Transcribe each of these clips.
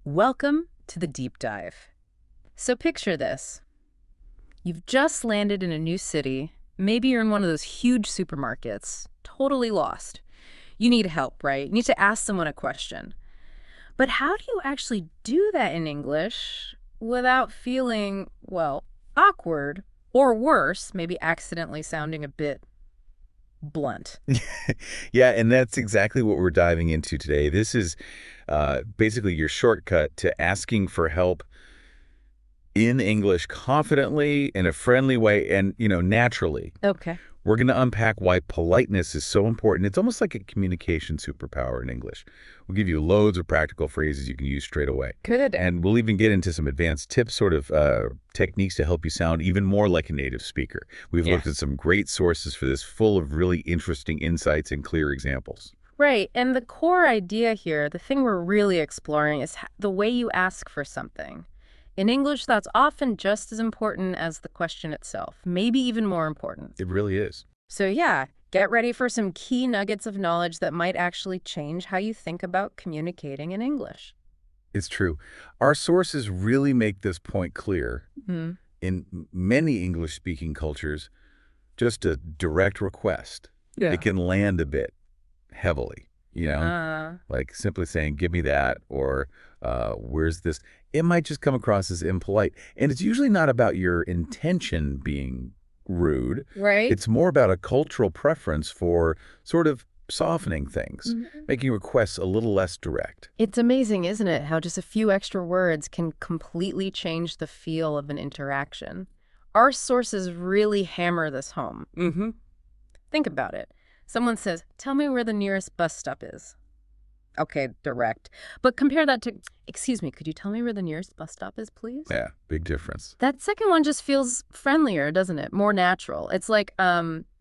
Welcome to the deep dive. So picture this. You've just landed in a new city. Maybe you're in one of those huge supermarkets, totally lost. You need help, right? You need to ask someone a question. But how do you actually do that in English without feeling, well, awkward or worse, maybe accidentally sounding a bit blunt? Yeah, and that's exactly what we're diving into today. This is basically your shortcut to asking for help in English confidently, in a friendly way, and, naturally. Okay. We're going to unpack why politeness is so important. It's almost like a communication superpower in English. We'll give you loads of practical phrases you can use straight away. Good. And we'll even get into some advanced tips, sort of techniques to help you sound even more like a native speaker. We've Yeah. looked at some great sources for this, full of really interesting insights and clear examples. Right. And the core idea here, the thing we're really exploring is the way you ask for something. In English, that's often just as important as the question itself, maybe even more important. It really is. So yeah, get ready for some key nuggets of knowledge that might actually change how you think about communicating in English. It's true. Our sources really make this point clear. Hmm. In many English-speaking cultures, just a direct request, Yeah. it can land a bit heavily, like simply saying, give me that, or where's this? It might just come across as impolite. And it's usually not about your intention being rude. Right? It's more about a cultural preference for sort of softening things, Mhm. making requests a little less direct. It's amazing, isn't it, how just a few extra words can completely change the feel of an interaction. Our sources really hammer this home. Think about it. Someone says, tell me where the nearest bus stop is. Okay, direct. But compare that to, excuse me, could you tell me where the nearest bus stop is, please? Yeah, big difference. That second one just feels friendlier, doesn't it? More natural. It's like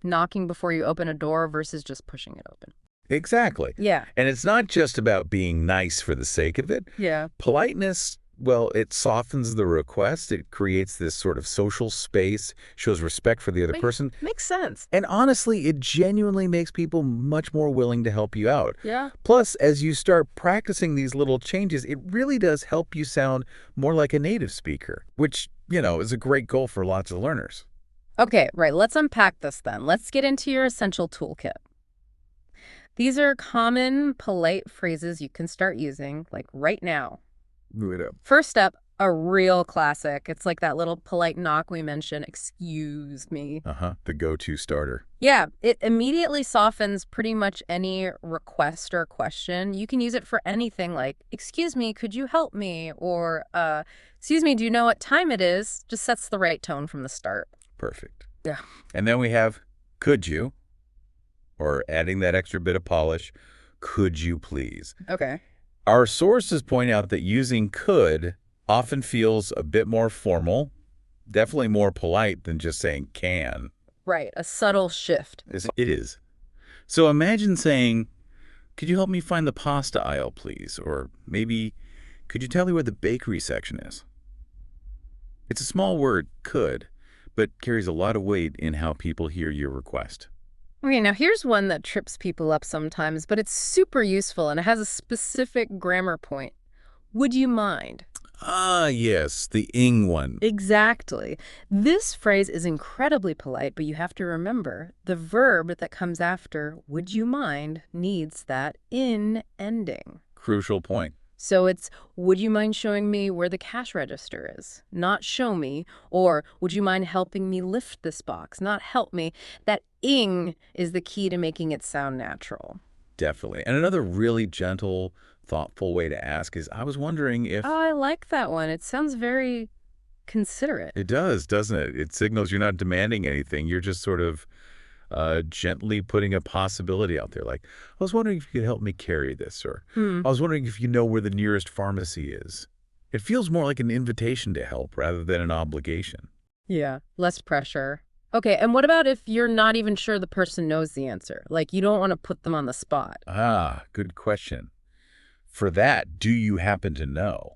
knocking before you open a door versus just pushing it open. Exactly. Yeah. And it's not just about being nice for the sake of it. Yeah. Politeness, well, it softens the request. It creates this sort of social space, shows respect for the other person. Makes sense. And honestly, it genuinely makes people much more willing to help you out. Yeah. Plus, as you start practicing these little changes, it really does help you sound more like a native speaker, which, is a great goal for lots of learners. Okay, right. Let's unpack this then. Let's get into your essential toolkit. These are common, polite phrases you can start using, like right now. Move it up. First up, a real classic. It's like that little polite knock we mentioned, excuse me. The go-to starter. Yeah, it immediately softens pretty much any request or question. You can use it for anything like, excuse me, could you help me? Or, excuse me, do you know what time it is? Just sets the right tone from the start. Perfect. Yeah. And then we have, could you? Or adding that extra bit of polish, could you please? Okay. Our sources point out that using could often feels a bit more formal, definitely more polite than just saying can. Right, a subtle shift. It is. So imagine saying, could you help me find the pasta aisle, please? Or maybe, could you tell me where the bakery section is? It's a small word, could, but carries a lot of weight in how people hear your request. Okay, now here's one that trips people up sometimes, but it's super useful and it has a specific grammar point. Would you mind? Ah, yes, the ing one. Exactly. This phrase is incredibly polite, but you have to remember the verb that comes after would you mind needs that in ending. Crucial point. So it's, would you mind showing me where the cash register is? Not show me. Or would you mind helping me lift this box? Not help me. That ing is the key to making it sound natural. Definitely. And another really gentle, thoughtful way to ask is, I was wondering if... Oh, I like that one. It sounds very considerate. It does, doesn't it? It signals you're not demanding anything. You're just sort of gently putting a possibility out there. Like, I was wondering if you could help me carry this, or I was wondering if you know where the nearest pharmacy is. It feels more like an invitation to help rather than an obligation. Yeah, less pressure. Okay, and what about if you're not even sure the person knows the answer? Like, you don't want to put them on the spot. Ah, good question. For that, do you happen to know?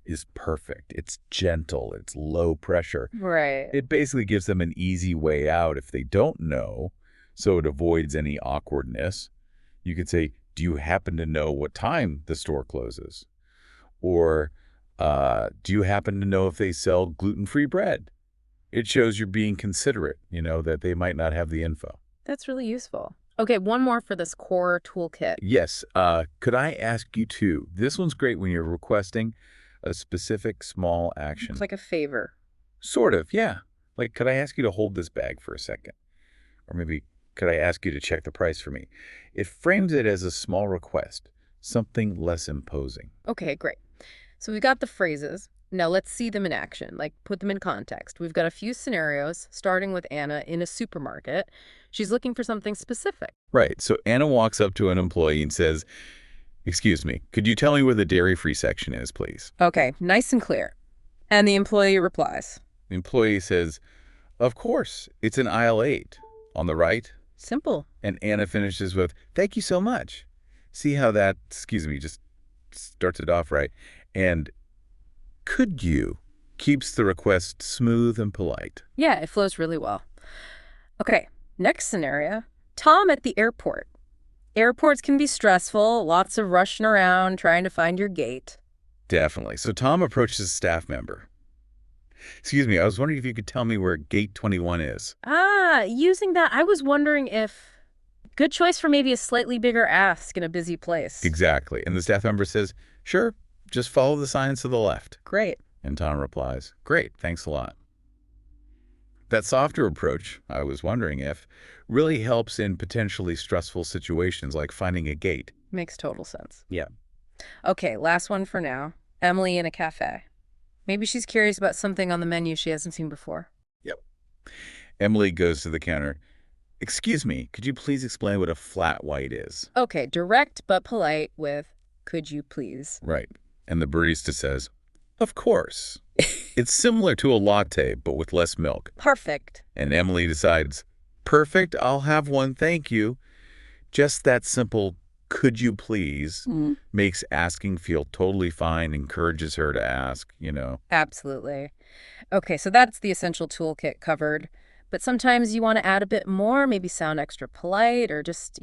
Is perfect. It's gentle. It's low pressure. Right. It basically gives them an easy way out if they don't know, so it avoids any awkwardness. You could say, do you happen to know what time the store closes? Or, do you happen to know if they sell gluten-free bread? It shows you're being considerate, that they might not have the info. That's really useful. Okay, one more for this core toolkit. Yes, could I ask you to? This one's great when you're requesting a specific small action. It's like a favor. Sort of, yeah. Like, could I ask you to hold this bag for a second? Or maybe, could I ask you to check the price for me? It frames it as a small request, something less imposing. Okay, great. So we've got the phrases. Now let's see them in action, like put them in context. We've got a few scenarios, starting with Anna in a supermarket. She's looking for something specific. Right, so Anna walks up to an employee and says, "Excuse me, could you tell me where the dairy-free section is, please?" Okay, nice and clear. And the employee replies. The employee says, "Of course, it's in aisle 8, on the right." Simple. And Anna finishes with, "Thank you so much." See how that, just starts it off right. And could you keeps the request smooth and polite. Yeah, it flows really well. Okay, next scenario. Tom at the airport. Airports can be stressful, lots of rushing around, trying to find your gate. Definitely. So Tom approaches a staff member. "Excuse me, I was wondering if you could tell me where gate 21 is." Using that, I was wondering if... Good choice for maybe a slightly bigger ask in a busy place. Exactly. And the staff member says, "Sure, just follow the signs to the left." Great. And Tom replies, "Great, thanks a lot." That softer approach, I was wondering if, really helps in potentially stressful situations like finding a gate. Makes total sense. Yeah. Okay, last one for now. Emily in a cafe. Maybe she's curious about something on the menu she hasn't seen before. Yep. Emily goes to the counter. "Excuse me, could you please explain what a flat white is?" Okay, direct but polite with, "Could you please?" Right. And the barista says, "Of course." It's similar to a latte, but with less milk. Perfect. And Emily decides, "Perfect, I'll have one, thank you." Just that simple, "Could you please," makes asking feel totally fine, encourages her to ask. Absolutely. Okay, so that's the essential toolkit covered. But sometimes you want to add a bit more, maybe sound extra polite or just,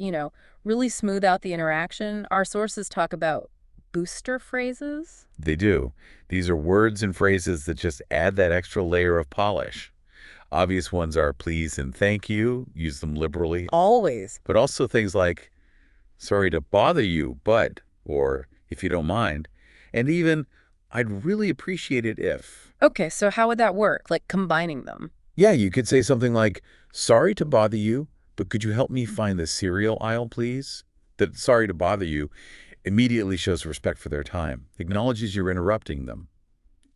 really smooth out the interaction. Our sources talk about booster phrases. They do. These are words and phrases that just add that extra layer of polish. Obvious ones are please and thank you. Use them liberally. Always. But also things like, "Sorry to bother you, but," or "if you don't mind." And even, "I'd really appreciate it if." Okay, so how would that work? Like combining them? Yeah, you could say something like, "Sorry to bother you, but could you help me find the cereal aisle, please?" That "sorry to bother you" immediately shows respect for their time, acknowledges you're interrupting them,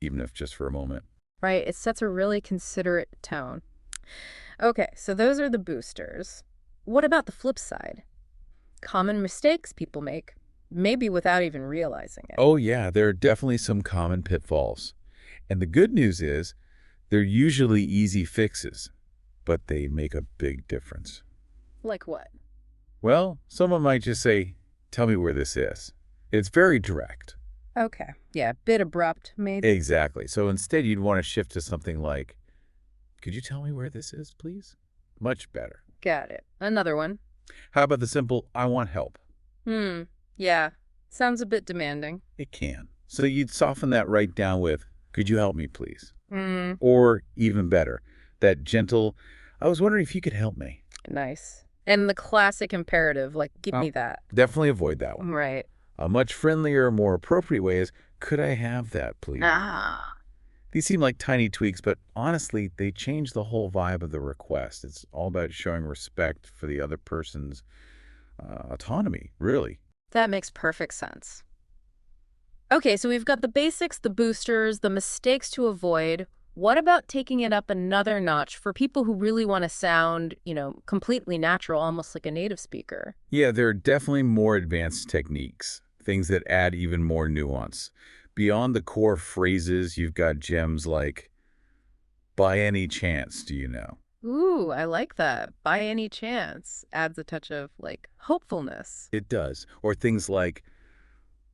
even if just for a moment. Right, it sets a really considerate tone. Okay, so those are the boosters. What about the flip side? Common mistakes people make, maybe without even realizing it. Oh yeah, there are definitely some common pitfalls. And the good news is, they're usually easy fixes, but they make a big difference. Like what? Well, someone might just say, "Tell me where this is." It's very direct. Okay, yeah, bit abrupt, maybe. Exactly. So instead, you'd want to shift to something like, "Could you tell me where this is, please?" Much better. Got it. Another one. How about the simple, "I want help"? Yeah, sounds a bit demanding. It can. So you'd soften that right down with, "Could you help me, please?" Or even better, that gentle, "I was wondering if you could help me." Nice. And the classic imperative, like, give me that. Definitely avoid that one. Right. A much friendlier, more appropriate way is, "Could I have that, please?" These seem like tiny tweaks, but honestly, they change the whole vibe of the request. It's all about showing respect for the other person's autonomy, really. That makes perfect sense. Okay, so we've got the basics, the boosters, the mistakes to avoid. What about taking it up another notch for people who really want to sound, completely natural, almost like a native speaker? Yeah, there are definitely more advanced techniques, things that add even more nuance. Beyond the core phrases, you've got gems like, "By any chance, do you know?" Ooh, I like that. By any chance adds a touch of, hopefulness. It does. Or things like,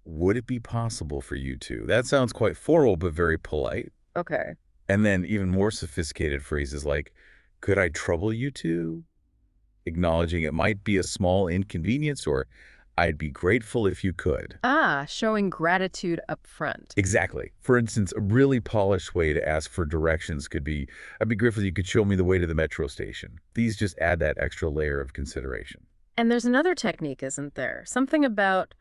"Would it be possible for you to?" That sounds quite formal, but very polite. Okay. And then even more sophisticated phrases like, "Could I trouble you to?" Acknowledging it might be a small inconvenience, or I'd be grateful if you could. Ah, showing gratitude up front. Exactly. For instance, a really polished way to ask for directions could be, I'd be grateful you could show me the way to the metro station. These just add that extra layer of consideration. And there's another technique, isn't there? Something about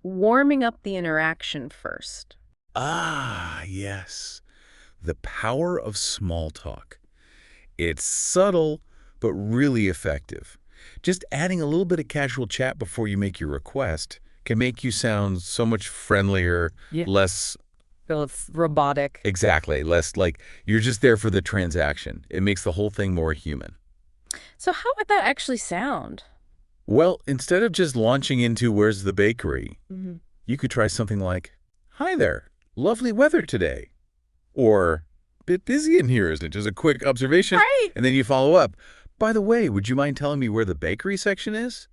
warming up the interaction first. Ah, yes. The power of small talk. It's subtle, but really effective. Just adding a little bit of casual chat before you make your request can make you sound so much friendlier, Yeah. less, Feels robotic. exactly, less like you're just there for the transaction. It makes the whole thing more human. So how would that actually sound? Well, instead of just launching into "Where's the bakery?" Mm-hmm. you could try something like, "Hi there, lovely weather today." Or, "Bit busy in here, isn't it?" Just a quick observation. Right. And then you follow up. "By the way, would you mind telling me where the bakery section is?"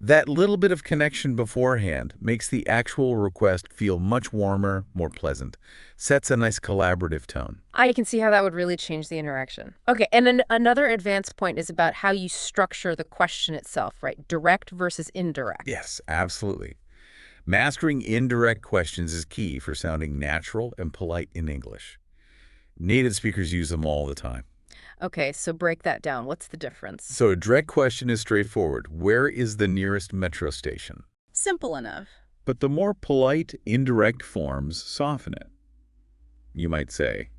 That little bit of connection beforehand makes the actual request feel much warmer, more pleasant. Sets a nice collaborative tone. I can see how that would really change the interaction. Okay, and then another advanced point is about how you structure the question itself, right? Direct versus indirect. Yes, absolutely. Mastering indirect questions is key for sounding natural and polite in English. Native speakers use them all the time. Okay, so break that down. What's the difference? So a direct question is straightforward. Where is the nearest metro station? Simple enough. But the more polite, indirect forms soften it. You might say,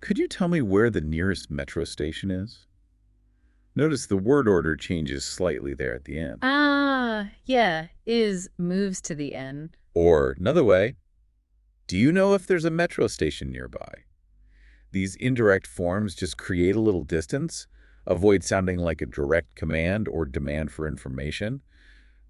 "Could you tell me where the nearest metro station is?" Notice the word order changes slightly there at the end. Ah, yeah, is moves to the end. Or another way, "Do you know if there's a metro station nearby?" These indirect forms just create a little distance, avoid sounding like a direct command or demand for information.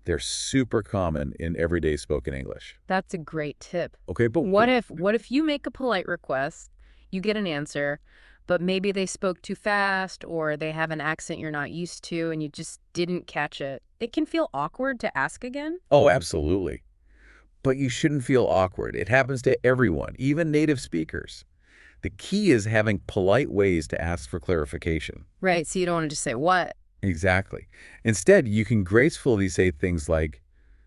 They're super common in everyday spoken English. That's a great tip. Okay, but What if you make a polite request, you get an answer, but maybe they spoke too fast or they have an accent you're not used to and you just didn't catch it? It can feel awkward to ask again. Oh, absolutely. But you shouldn't feel awkward. It happens to everyone, even native speakers. The key is having polite ways to ask for clarification. Right, so you don't want to just say, what? Exactly. Instead, you can gracefully say things like,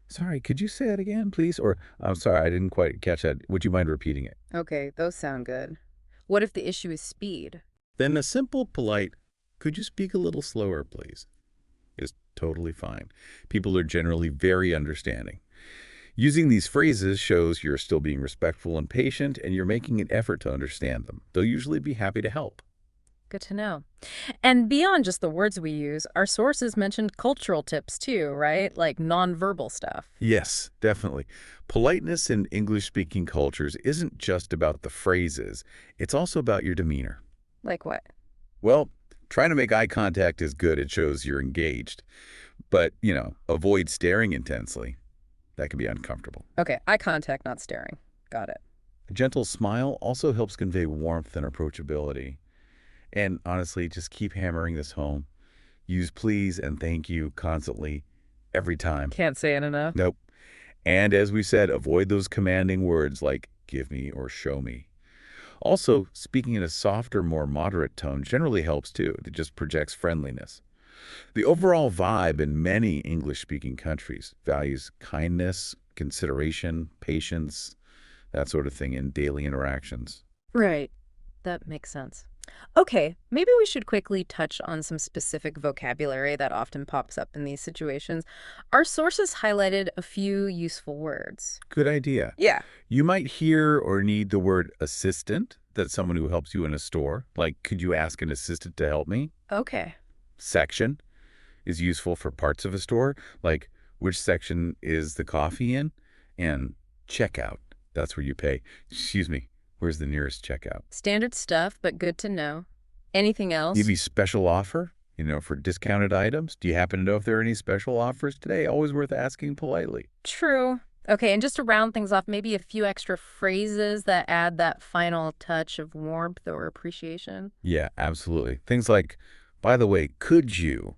"Sorry, could you say that again, please?" Or, "I'm sorry, I didn't quite catch that. Would you mind repeating it?" Okay, those sound good. What if the issue is speed? Then a simple, polite, "Could you speak a little slower, please?" is totally fine. People are generally very understanding. Using these phrases shows you're still being respectful and patient, and you're making an effort to understand them. They'll usually be happy to help. Good to know. And beyond just the words we use, our sources mentioned cultural tips too, right? Like nonverbal stuff. Yes, definitely. Politeness in English-speaking cultures isn't just about the phrases. It's also about your demeanor. Like what? Well, trying to make eye contact is good. It shows you're engaged. But, avoid staring intensely. That can be uncomfortable. Okay, eye contact, not staring. Got it. A gentle smile also helps convey warmth and approachability. And honestly, just keep hammering this home. Use please and thank you constantly, every time. Can't say it enough. Nope. And as we said, avoid those commanding words like "give me" or "show me." Also, speaking in a softer, more moderate tone generally helps too. It just projects friendliness. The overall vibe in many English-speaking countries values kindness, consideration, patience, that sort of thing in daily interactions. Right. That makes sense. Okay, maybe we should quickly touch on some specific vocabulary that often pops up in these situations. Our sources highlighted a few useful words. Good idea. Yeah. You might hear or need the word assistant. That's someone who helps you in a store. Like, "Could you ask an assistant to help me?" Okay. Section is useful for parts of a store, like which section is the coffee in? And checkout, that's where you pay. Excuse me, where's the nearest checkout? Standard stuff, but good to know. Anything else? Maybe special offer, for discounted items. Do you happen to know if there are any special offers today? Always worth asking politely. True. Okay, and just to round things off, maybe a few extra phrases that add that final touch of warmth or appreciation. Yeah, absolutely. Things like, "By the way, could you?"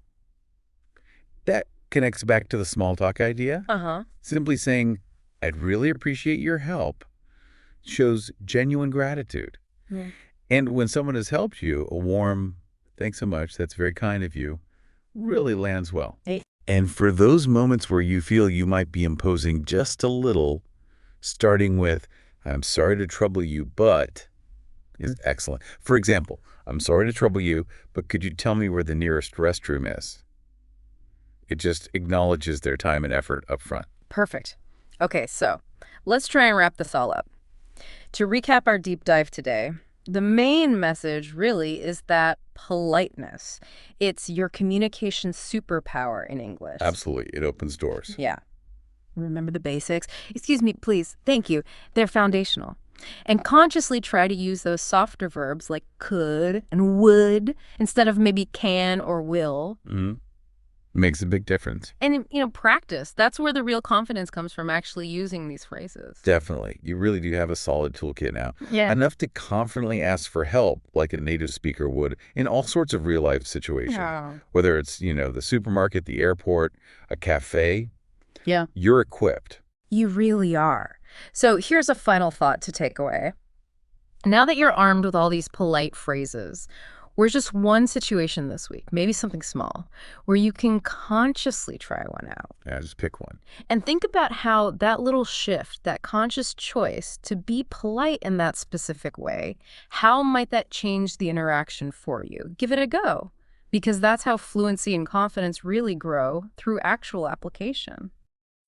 That connects back to the small talk idea. Uh-huh. Simply saying, "I'd really appreciate your help," shows genuine gratitude. Yeah. And when someone has helped you, a warm, "Thanks so much, that's very kind of you," really lands well. And for those moments where you feel you might be imposing just a little, starting with, I'm sorry to trouble you, but is excellent. For example, I'm sorry to trouble you, but could you tell me where the nearest restroom is? It just acknowledges their time and effort up front. Perfect. Okay, so let's try and wrap this all up. To recap our deep dive today, the main message really is that politeness. It's your communication superpower in English. Absolutely. It opens doors. Yeah. Remember the basics. Excuse me, please. Thank you. They're foundational. And consciously try to use those softer verbs like could and would instead of maybe can or will. Mm-hmm. Makes a big difference. And, practice. That's where the real confidence comes from, actually using these phrases. Definitely. You really do have a solid toolkit now. Yeah. Enough to confidently ask for help like a native speaker would in all sorts of real-life situations. Yeah. Whether it's, the supermarket, the airport, a cafe. Yeah. You're equipped. You really are. So here's a final thought to take away. Now that you're armed with all these polite phrases, where's just one situation this week, maybe something small, where you can consciously try one out. Yeah, just pick one. And think about how that little shift, that conscious choice to be polite in that specific way, how might that change the interaction for you? Give it a go, because that's how fluency and confidence really grow through actual application.